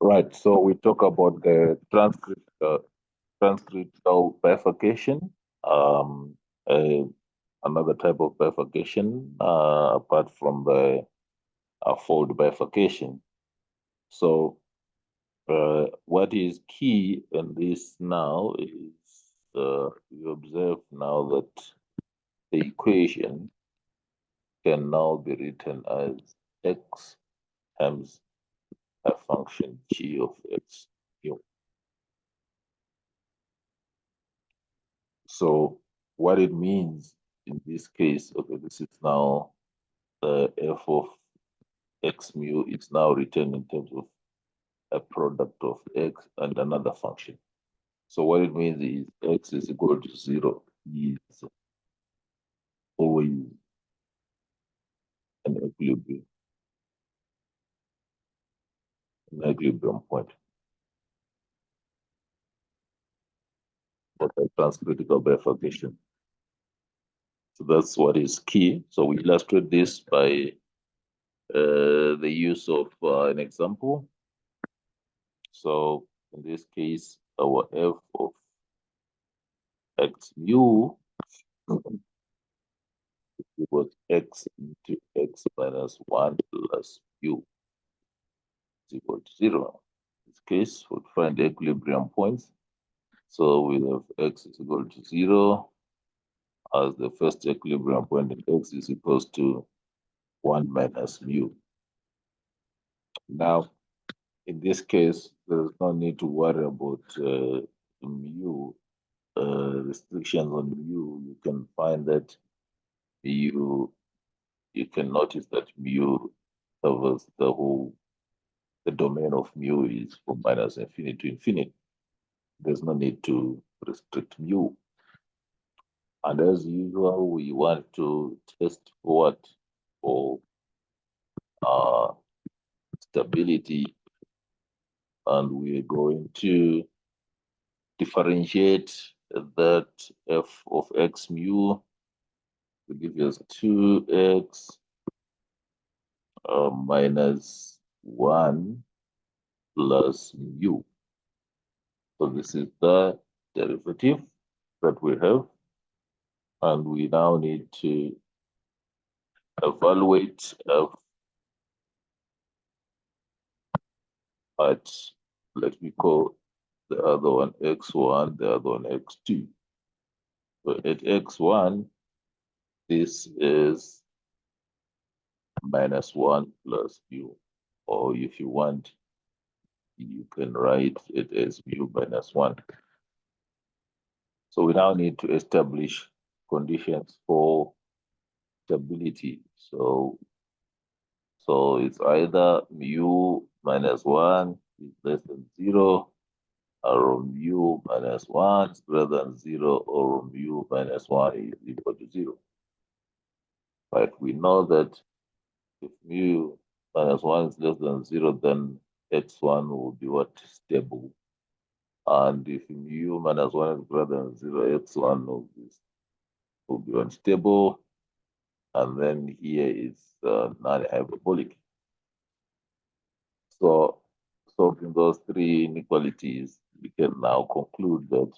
Right. So we talk about the transcritical bifurcation. Um, uh, Another type of bifurcation apart from the fold bifurcation. So what is key in this now is you observe now that the equation can now be written as x times a function g of x mu. So what it means in this case, okay, this is now the f of x mu is now written in terms of a product of x and another function. So what it means is x is equal to 0 is always an equilibrium point. That's a transcritical bifurcation. So that's what is key. So we illustrate this by the use of an example. So in this case, our f of x mu equals x into x minus 1 plus mu is equal to 0. In this case, we'll find the equilibrium points. So we have x is equal to 0 as the first equilibrium point, and x is equals to 1 minus mu. Now, in this case, there's no need to worry about mu restrictions on mu. You can find that you can notice that mu covers the domain of mu is from minus infinity to infinity. There's no need to restrict mu. And as usual, we want to test for what? For stability. And we're going to differentiate that f of x mu will give us 2x minus 1 plus mu. So this is the derivative that we have. And we now need to evaluate f at, let me call the other one x1, the other one x2. So at x1, this is minus 1 plus mu. Or if you want, you can write it as mu minus 1. So we now need to establish conditions for stability. So it's either mu minus 1 is less than 0, or mu minus 1 is greater than 0, or mu minus 1 is equal to 0. But we know that if mu minus 1 is less than 0, then x1 will be what? Stable. And if mu minus 1 is greater than 0, x1 will be unstable. And then here is non-hyperbolic. So solving those three inequalities, we can now conclude that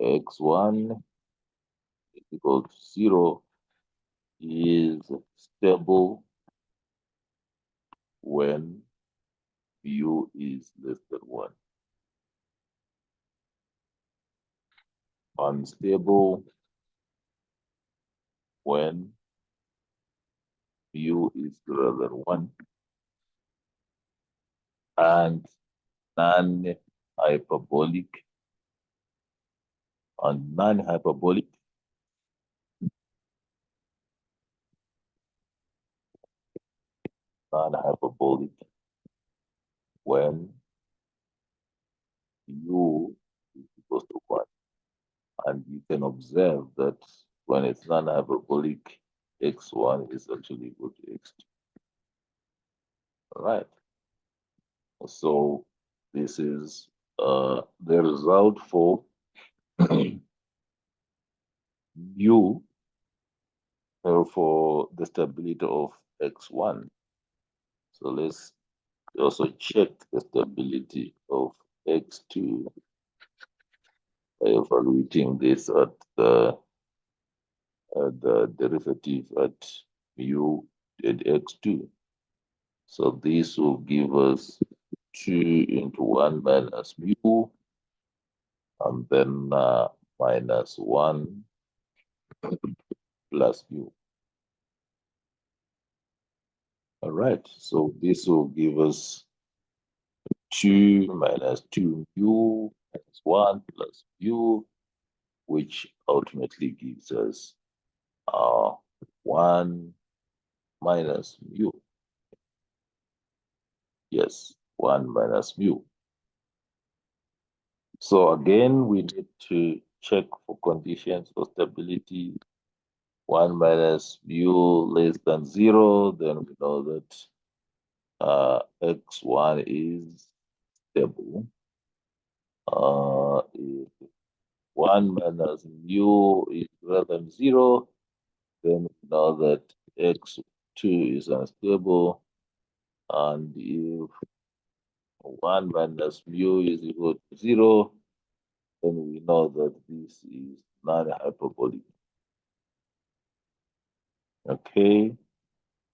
x1 is equal to 0 is stable when mu is less than 1. Unstable when mu is greater than 1. And non-hyperbolic when mu is equal to 1. And you can observe that when it's non-hyperbolic, x1 is actually equal to x2. All right. So this is the result for mu for the stability of x1. So let's We also check the stability of x2 by evaluating this at the derivative at mu at x2. So this will give us 2 into 1 minus mu, and then minus 1 plus mu. All right, so this will give us 2 minus 2 mu minus 1 plus mu, which ultimately gives us 1 minus mu. Yes, 1 minus mu. So again, we need to check for conditions for stability. 1 minus mu less than 0, then we know that x1 is stable. If 1 minus mu is greater than 0, then we know that x2 is unstable. And if 1 minus mu is equal to 0, then we know that this is non-hyperbolic. Okay,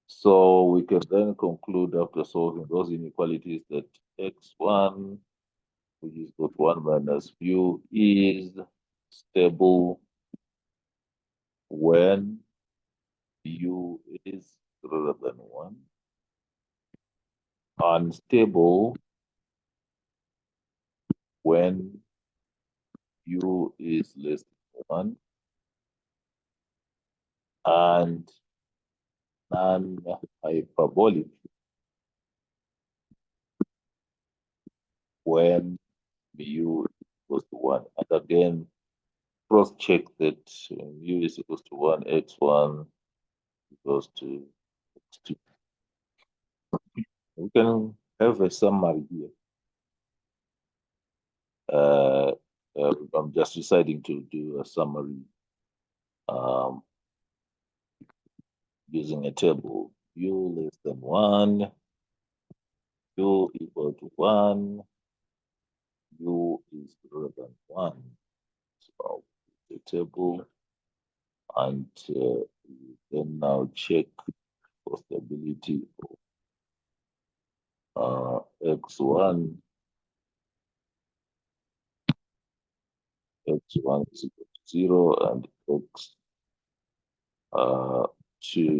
so we can then conclude after solving those inequalities that x1, which is equal to 1 minus mu, is stable when mu is greater than 1, unstable when mu is less than 1, and non-hyperbolic when mu equals to 1. And again, cross-check that mu is equals to 1, x1 equals to x2. We can have a summary here. I'm just deciding to do a summary using a table. U less than 1, U equal to 1, U is greater than 1. So the table, and you can now check for stability of x1. x1 is equal to 0, and x2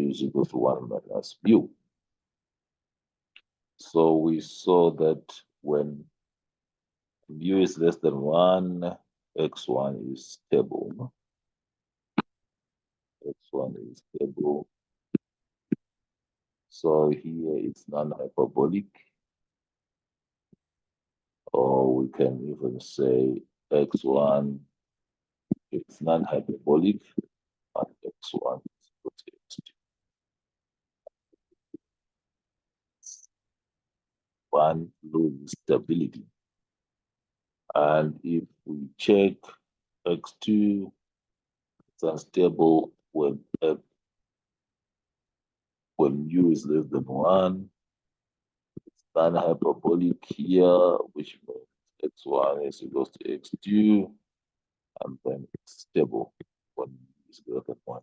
is equal to 1 minus mu. So we saw that when mu is less than 1, x1 is stable. X1 is stable. So here it's non-hyperbolic, or we can even say x1 is non-hyperbolic, and x1 is equal to x2. 1 loses stability. And if we check x2, it's unstable when mu is less than 1. It's non-hyperbolic here, which means x1 is equal to x2, and then it's stable when mu is greater than 1.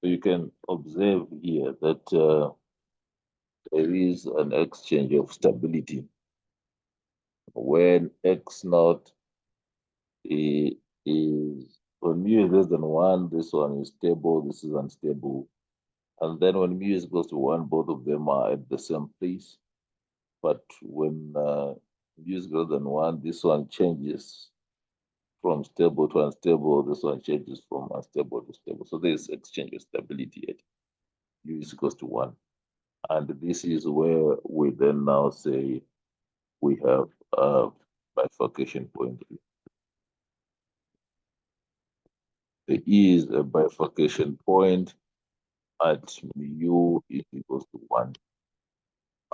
So you can observe here that there is an exchange of stability. When x naught is, when mu is less than 1, this one is stable, this is unstable. And then when mu is equal to 1, both of them are at the same place. But when mu is greater than 1, this one changes from stable to unstable, this one changes from unstable to stable. So there's exchange of stability at mu is equal to 1. And this is where we then now say we have a bifurcation point. There is a bifurcation point at mu is equals to 1.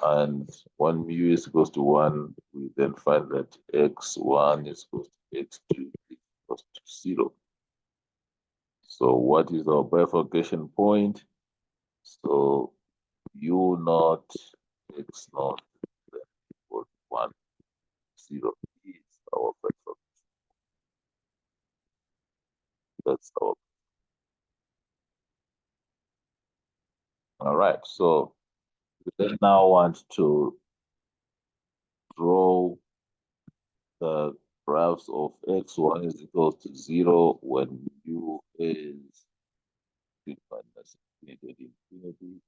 And when mu is equals to 1, we then find that x1 is equals to x2 is equals to 0. So what is our bifurcation point? So u naught x naught then equal to 1, 0 is our bifurcation. That's our. All right, so we then now want to draw the graphs of x1 is equal to 0 when u is minus infinity,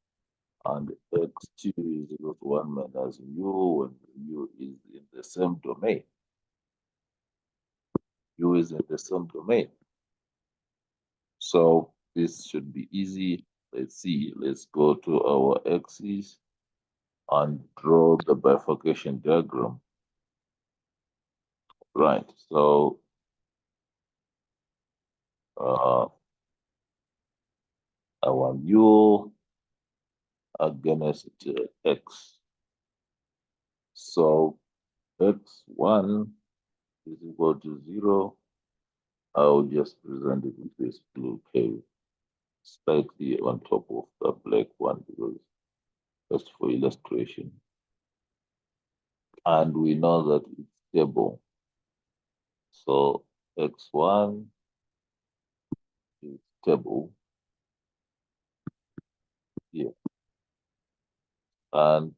and x2 is equal to 1 minus mu when u is in the same domain. U is in the same domain. So this should be easy. Let's see. Let's go to our axis and draw the bifurcation diagram. Right. So our u against x. So x1 is equal to 0. I'll just present it with this blue curve slightly on top of the black one because just for illustration. And we know that it's stable. So x1 is stable here. And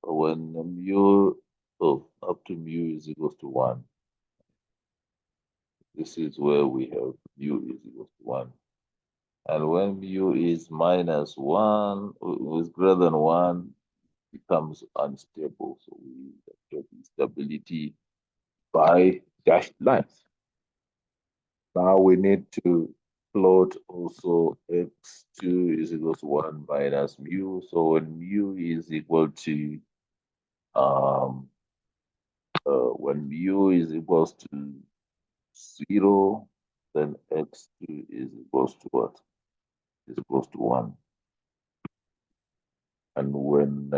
when mu up to mu is equal to 1, this is where we have mu is equal to 1. And when mu is minus 1, is greater than 1, becomes unstable. So we get stability by dashed lines. Now we need to plot also x2 is equal to 1 minus mu. So when mu is equal to when mu is equals to 0, then x2 is equals to what? Is equals to 1. And when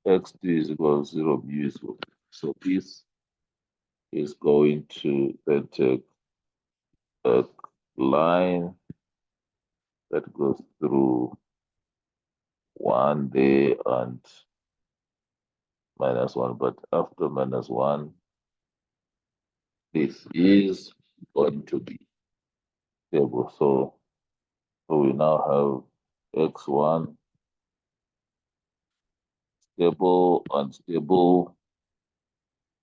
x2 is equal to 0, mu is equal to 1. So this is going to then take a line that goes through 1 there and minus 1. But after minus 1, this is going to be stable. So we now have x1 stable, unstable,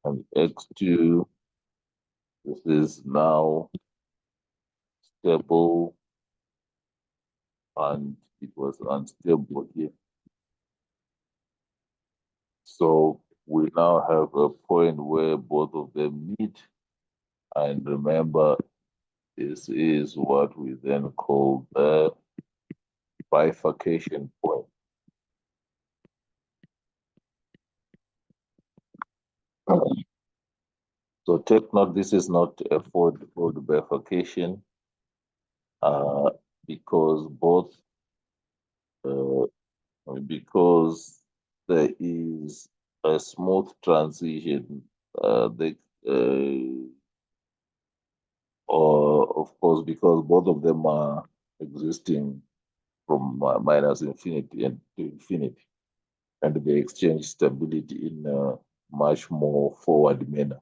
and x2. This is now stable, and it was unstable here. So we now have a point where both of them meet. And remember, this is what we then call the bifurcation point. So take note, this is not a fold bifurcation because both because there is a smooth transition. Or of course, because both of them are existing from minus infinity and to infinity, and they exchange stability in a much more forward manner.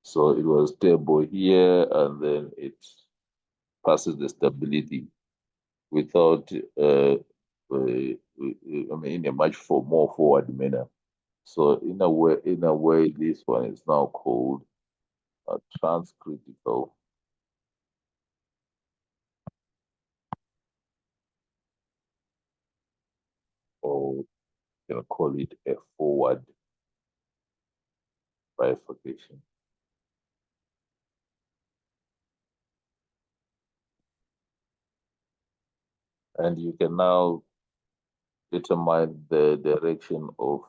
So it was stable here, and then it passes the stability without, I mean, in a much more forward manner. So in a way, this one is now called a transcritical, or you can call it a forward bifurcation. And you can now determine the direction of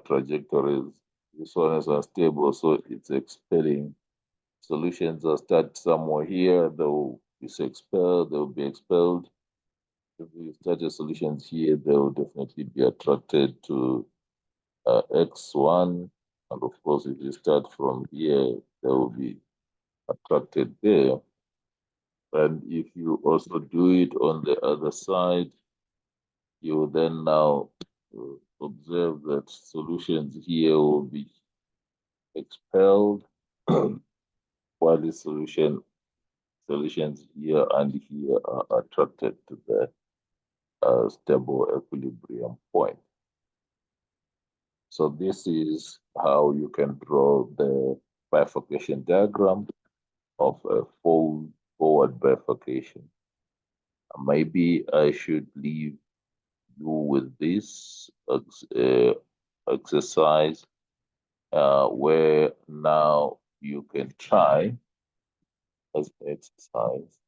trajectories. This one is unstable, so it's expelling. Solutions that start somewhere here, they'll be expelled, they'll be expelled. If you start your solutions here, they will definitely be attracted to x1. And of course, if you start from here, they will be attracted there. And if you also do it on the other side, You then now observe that solutions here will be expelled, while the solutions here and here are attracted to the stable equilibrium point. So this is how you can draw the bifurcation diagram of a forward bifurcation. Maybe I should leave you with this exercise where now you can try as an exercise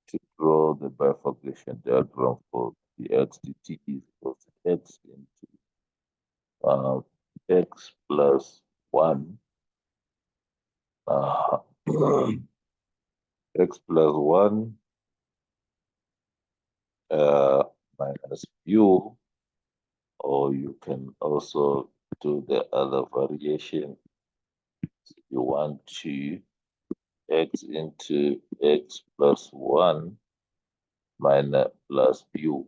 to draw the bifurcation diagram for the x dt is equal to x into x plus 1 uh, x plus 1 uh, minus u, or you can also do the other variation. You want to x into x plus 1 minus plus u.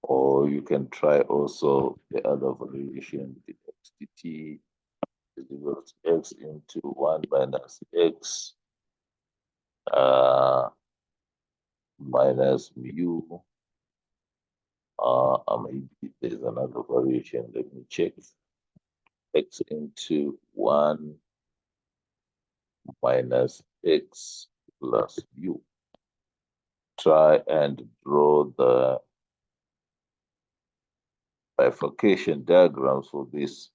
Or you can try also the other variation, the x dt is equal to x into 1 minus x minus mu. Maybe there's another variation. Let me check. X into 1 minus x plus u. Try and draw the bifurcation diagrams for this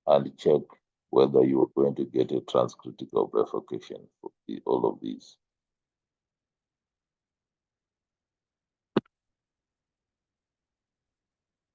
and check whether you are going to get a transcritical bifurcation for all of these.